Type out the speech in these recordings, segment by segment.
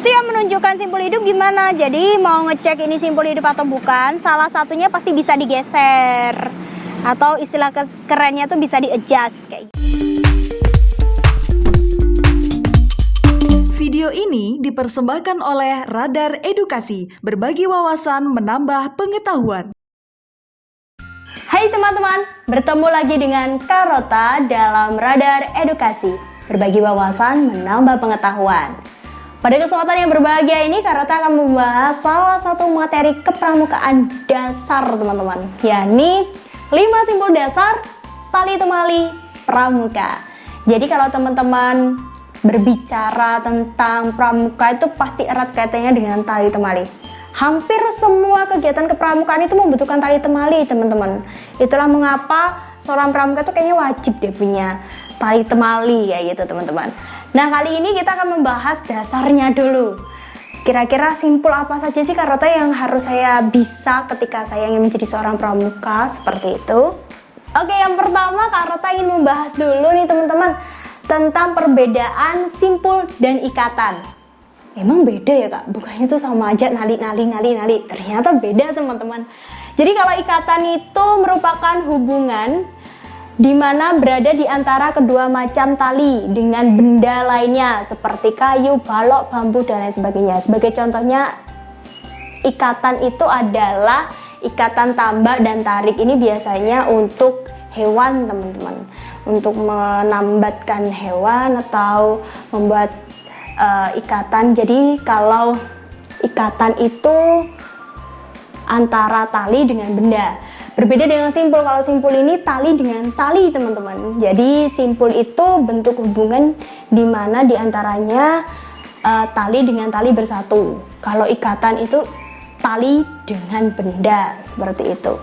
itu yang menunjukkan simpul hidup gimana. Jadi mau ngecek ini simpul hidup atau bukan, salah satunya pasti bisa digeser, atau istilah kerennya tuh bisa di-adjust kayak gitu. Video ini dipersembahkan oleh Radar Edukasi, berbagi wawasan menambah pengetahuan. Hai teman-teman, bertemu lagi dengan Karota dalam Radar Edukasi, berbagi wawasan menambah pengetahuan. Pada kesempatan yang berbahagia ini, Karota akan membahas salah satu materi kepramukaan dasar teman-teman, yakni 5 simpul dasar tali temali pramuka. Jadi kalau teman-teman berbicara tentang pramuka itu pasti erat kaitannya dengan tali temali. Hampir semua kegiatan kepramukaan itu membutuhkan tali temali teman-teman. Itulah mengapa seorang pramuka itu kayaknya wajib dia punya tali temali kayak gitu teman-teman. Nah kali ini kita akan membahas dasarnya dulu. Kira-kira simpul apa saja sih Karota yang harus saya bisa ketika saya ingin menjadi seorang pramuka seperti itu. Oke, yang pertama Karota ingin membahas dulu nih teman-teman tentang perbedaan simpul dan ikatan. Emang beda ya kak? Bukannya tuh sama aja nali. Ternyata beda teman-teman. Jadi kalau ikatan itu merupakan hubungan di mana berada di antara kedua macam tali dengan benda lainnya seperti kayu, balok, bambu dan lain sebagainya. Sebagai contohnya, ikatan itu adalah ikatan tambak dan tarik. Ini biasanya untuk hewan teman-teman, untuk menambatkan hewan atau membuat ikatan. Jadi kalau ikatan itu antara tali dengan benda, berbeda dengan simpul. Kalau simpul ini tali dengan tali teman-teman. Jadi simpul itu bentuk hubungan di mana diantaranya tali dengan tali bersatu. Kalau ikatan itu tali dengan benda seperti itu.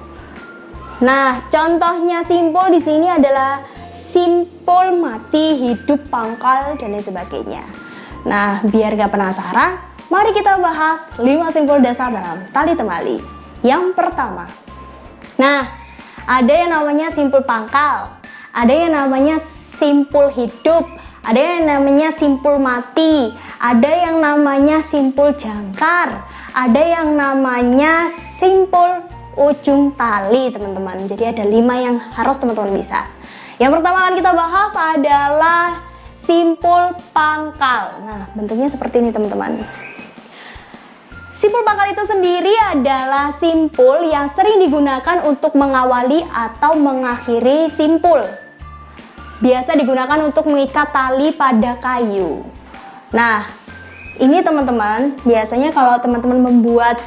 Nah, contohnya simpul di sini adalah simpul mati, hidup, pangkal dan lain sebagainya. Nah, biar gak penasaran, mari kita bahas 5 simpul dasar dalam tali temali. Yang pertama, nah, ada yang namanya simpul pangkal, ada yang namanya simpul hidup, ada yang namanya simpul mati, ada yang namanya simpul jangkar, ada yang namanya simpul ujung tali teman-teman. Jadi ada 5 yang harus teman-teman bisa. Yang pertama akan kita bahas adalah simpul pangkal. Nah, bentuknya seperti ini teman-teman. Simpul pangkal itu sendiri adalah simpul yang sering digunakan untuk mengawali atau mengakhiri simpul. Biasa digunakan untuk mengikat tali pada kayu. Nah, ini teman-teman, biasanya kalau teman-teman membuat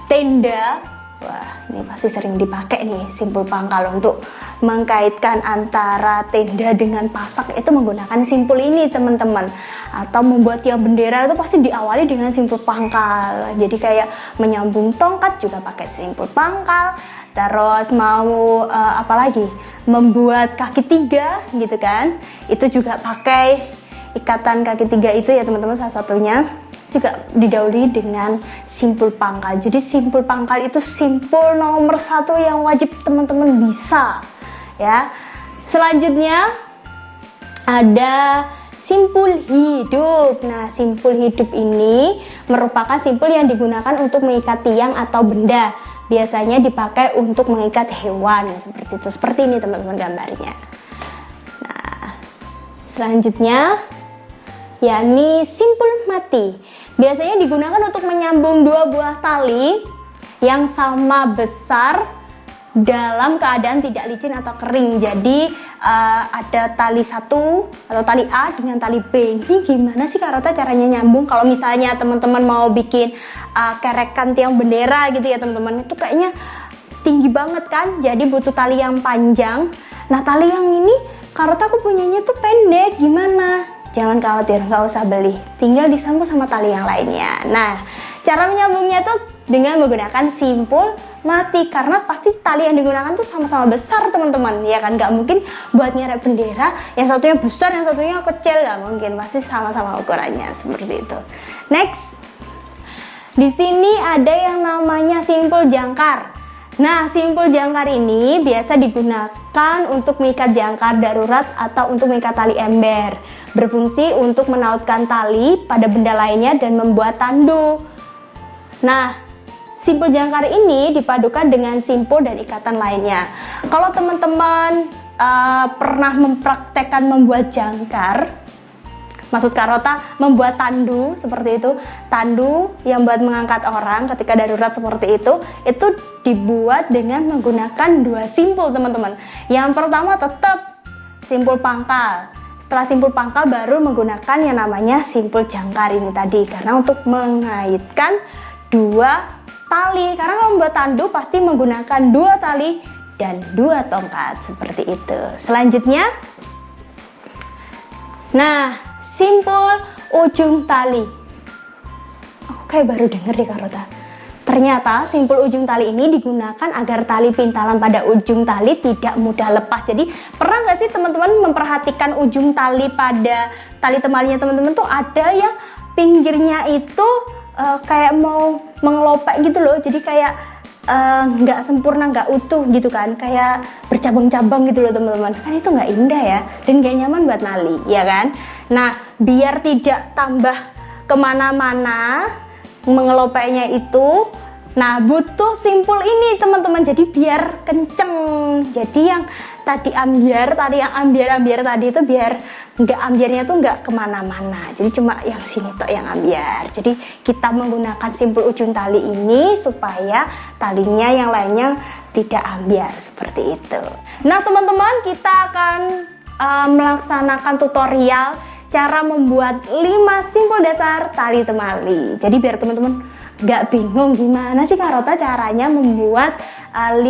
tenda, wah ini pasti sering dipakai nih simpul pangkal untuk mengkaitkan antara tenda dengan pasak, itu menggunakan simpul ini teman-teman. Atau membuat tiang bendera itu pasti diawali dengan simpul pangkal. Jadi kayak menyambung tongkat juga pakai simpul pangkal. Terus mau apalagi membuat kaki 3 gitu kan, itu juga pakai ikatan kaki 3 itu ya teman-teman. Salah satunya juga didahului dengan simpul pangkal. Jadi simpul pangkal itu simpul nomor 1 yang wajib teman-teman bisa ya. Selanjutnya ada simpul hidup. Nah, simpul hidup ini merupakan simpul yang digunakan untuk mengikat tiang atau benda. Biasanya dipakai untuk mengikat hewan seperti itu. Seperti ini teman-teman gambarnya. Nah, selanjutnya yakni simpul mati. Biasanya digunakan untuk menyambung 2 buah tali yang sama besar dalam keadaan tidak licin atau kering. Jadi ada tali 1 atau tali A dengan tali B. Ini gimana sih Karota caranya nyambung? Kalau misalnya teman-teman mau bikin kerekan tiang bendera gitu ya teman-teman, itu kayaknya tinggi banget kan, jadi butuh tali yang panjang. Nah, tali yang ini Karota aku punyanya tuh pendek, gimana? Jangan khawatir, nggak usah beli, tinggal disambung sama tali yang lainnya. Nah, cara menyambungnya tuh dengan menggunakan simpul mati, karena pasti tali yang digunakan tuh sama-sama besar teman-teman, ya kan? Nggak mungkin buat nyerep bendera yang satunya besar yang satunya kecil, nggak mungkin, pasti sama-sama ukurannya seperti itu. Next, di sini ada yang namanya simpul jangkar. Nah, simpul jangkar ini biasa digunakan untuk mengikat jangkar darurat atau untuk mengikat tali ember. Berfungsi untuk menautkan tali pada benda lainnya dan membuat tandu. Nah, simpul jangkar ini dipadukan dengan simpul dan ikatan lainnya. Kalau teman-teman pernah mempraktekkan membuat jangkar, maksud Karota membuat tandu seperti itu, tandu yang buat mengangkat orang ketika darurat seperti itu dibuat dengan menggunakan dua simpul teman-teman. Yang pertama tetap simpul pangkal. Setelah simpul pangkal baru menggunakan yang namanya simpul jangkar ini tadi, karena untuk mengaitkan dua tali. Karena kalau membuat tandu pasti menggunakan dua tali dan dua tongkat seperti itu. Selanjutnya, nah, simpul ujung tali. Aku kayak baru denger nih Karota. Ternyata simpul ujung tali ini digunakan agar tali pintalan pada ujung tali tidak mudah lepas. Jadi pernah nggak sih teman-teman memperhatikan ujung tali pada tali temalinya teman-teman tuh ada yang pinggirnya itu kayak mau mengelopek gitu loh. Jadi kayak nggak sempurna, nggak utuh gitu kan, kayak bercabang-cabang gitu loh teman-teman. Kan itu nggak indah ya, dan nggak nyaman buat nali, ya kan? Nah, biar tidak tambah kemana-mana mengelopeknya itu, nah butuh simpul ini teman-teman. Jadi biar kenceng. Jadi yang tadi yang ambiar tadi itu biar nggak ambiarnya tuh nggak kemana-mana. Jadi cuma yang sini tok yang ambiar. Jadi kita menggunakan simpul ujung tali ini supaya talinya yang lainnya tidak ambiar seperti itu. Nah teman-teman, kita akan melaksanakan tutorial cara membuat 5 simpul dasar tali temali. Jadi biar teman-teman nggak bingung gimana sih Karota caranya membuat 5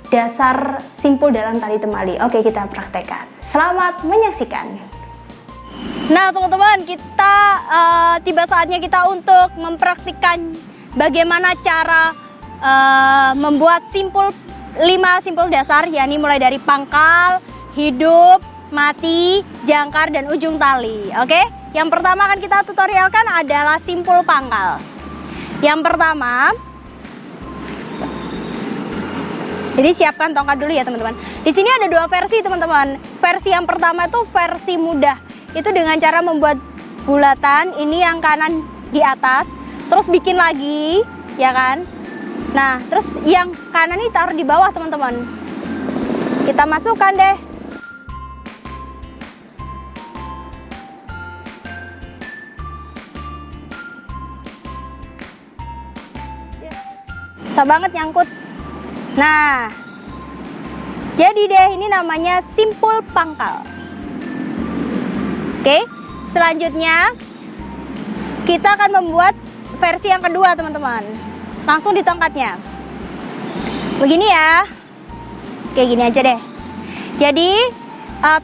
dasar simpul dalam tali temali. Oke, kita praktekkan. Selamat menyaksikan. Nah teman-teman, kita tiba saatnya kita untuk mempraktikkan bagaimana cara membuat 5 simpul dasar, yakni mulai dari pangkal, hidup, mati, jangkar, dan ujung tali. Oke, yang pertama akan kita tutorialkan adalah simpul pangkal. Yang pertama, jadi siapkan tongkat dulu ya teman-teman. Di sini ada 2 versi teman-teman. Versi yang pertama itu versi mudah. Itu dengan cara membuat bulatan, ini yang kanan di atas, terus bikin lagi, ya kan? Nah, terus yang kanan ini taruh di bawah teman-teman. Kita masukkan deh. Susah banget nyangkut. Nah, jadi deh ini namanya simpul pangkal. Oke, selanjutnya kita akan membuat versi yang kedua teman-teman. Langsung di tongkatnya. Begini ya. Kayak gini aja deh. Jadi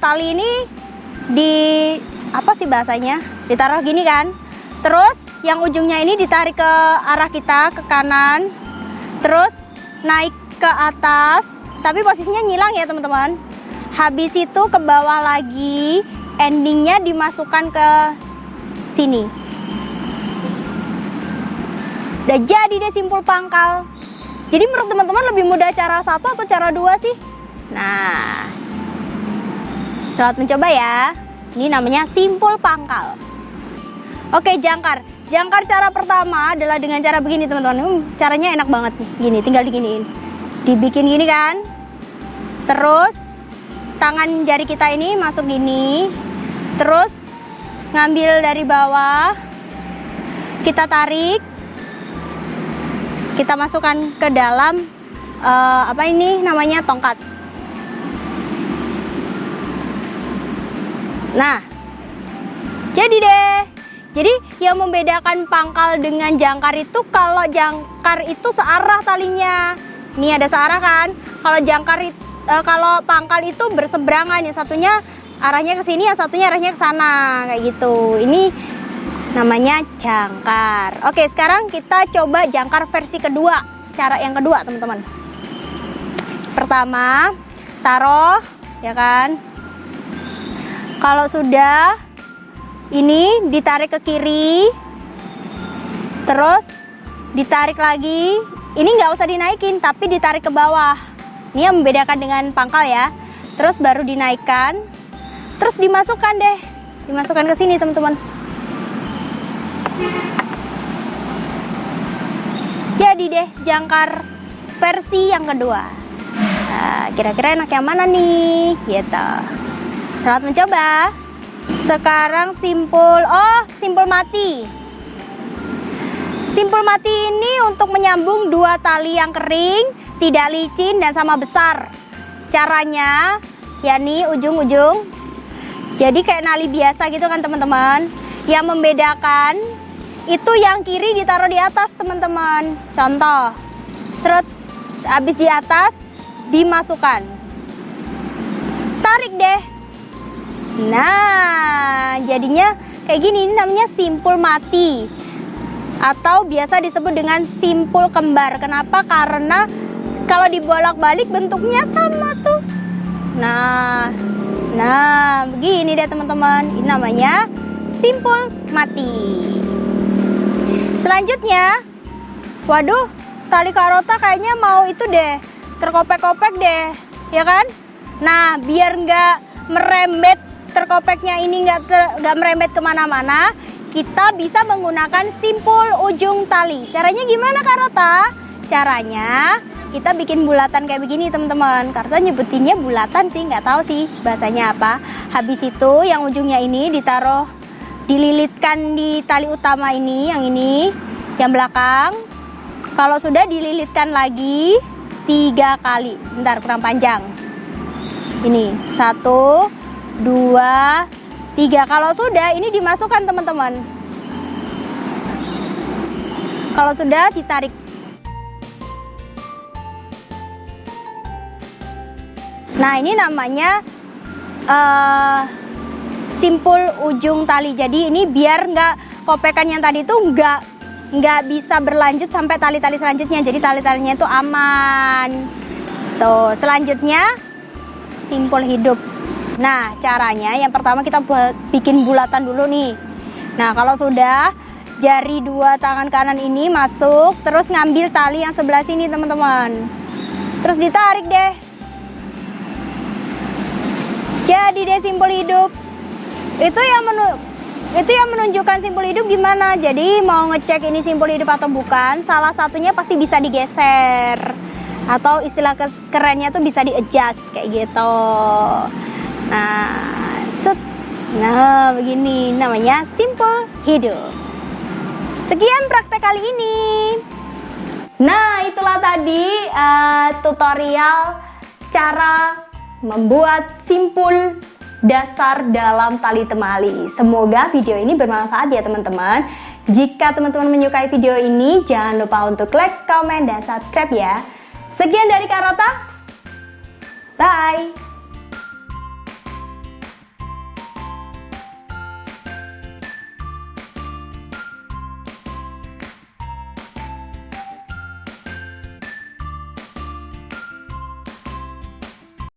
tali ini apa sih bahasanya? Ditaruh gini kan. Terus yang ujungnya ini ditarik ke arah kita, ke kanan. Terus naik ke atas, tapi posisinya nyilang ya teman-teman. Habis itu ke bawah lagi, endingnya dimasukkan ke sini. Udah jadi deh simpul pangkal. Jadi menurut teman-teman lebih mudah cara 1 atau cara 2 sih? Nah, selamat mencoba ya. Ini namanya simpul pangkal. Oke, jangkar. Jangkar cara pertama adalah dengan cara begini teman-teman. Caranya enak banget nih. Gini, tinggal diginiin. Dibikin gini kan. Terus tangan jari kita ini masuk gini. Terus ngambil dari bawah. Kita tarik. Kita masukkan ke dalam apa ini namanya tongkat. Nah, jadi deh. Jadi yang membedakan pangkal dengan jangkar itu kalau jangkar itu searah talinya. Ini ada searah kan? Kalau kalau pangkal itu berseberangan, yang satunya arahnya ke sini, yang satunya arahnya ke sana, kayak gitu. Ini namanya jangkar. Oke, sekarang kita coba jangkar versi kedua. Cara yang kedua, teman-teman. Pertama, taruh, ya kan? Kalau sudah, ini ditarik ke kiri, terus ditarik lagi ini nggak usah dinaikin, tapi ditarik ke bawah. Ini yang membedakan dengan pangkal ya. Terus baru dinaikkan, terus dimasukkan deh, dimasukkan ke sini teman-teman. Jadi deh jangkar versi yang kedua. Nah, kira-kira enak yang mana nih? Gitu. Selamat mencoba. Sekarang simpul mati. Simpul mati ini untuk menyambung dua tali yang kering, tidak licin dan sama besar. Caranya ya nih ujung-ujung. Jadi kayak nali biasa gitu kan teman-teman. Yang membedakan itu yang kiri ditaruh di atas teman-teman. Contoh, seret, habis di atas dimasukkan, tarik deh. Nah jadinya kayak gini, ini namanya simpul mati atau biasa disebut dengan simpul kembar. Kenapa? Karena kalau dibolak-balik bentuknya sama tuh. Nah begini deh teman-teman, ini namanya simpul mati. Selanjutnya, waduh, tali karota kayaknya mau itu deh, terkopek-kopek deh, ya kan? Nah, biar nggak merembet, terkopeknya ini nggak merembet kemana-mana, kita bisa menggunakan simpul ujung tali. Caranya gimana karota? Caranya kita bikin bulatan kayak begini teman-teman. Karota nyebutinnya bulatan sih, nggak tahu sih bahasanya apa. Habis itu yang ujungnya ini ditaruh, dililitkan di tali utama ini, yang belakang. Kalau sudah dililitkan lagi 3 kali. Bentar, kurang panjang. Ini 1, 2, 3. Kalau sudah, ini dimasukkan teman-teman. Kalau sudah, ditarik. Nah, ini namanya simpul ujung tali. Jadi ini biar nggak kopekan yang tadi itu nggak bisa berlanjut sampai tali-tali selanjutnya. Jadi tali-talinya itu aman. Tuh, selanjutnya simpul hidup. Nah, caranya yang pertama kita bikin bulatan dulu nih. Nah, kalau sudah, jari 2 tangan kanan ini masuk, terus ngambil tali yang sebelah sini teman-teman. Terus ditarik deh. Jadi deh simpul hidup. Itu yang menunjukkan simpul hidup gimana. Jadi mau ngecek ini simpul hidup atau bukan, salah satunya pasti bisa digeser, atau istilah kerennya tuh bisa di-adjust kayak gitu. Nah begini namanya simpul hidup. Sekian praktek kali ini. Nah itulah tadi tutorial cara membuat simpul dasar dalam tali temali. Semoga video ini bermanfaat ya teman-teman. Jika teman-teman menyukai video ini, jangan lupa untuk like, komen, dan subscribe ya. Sekian dari Karota. Bye.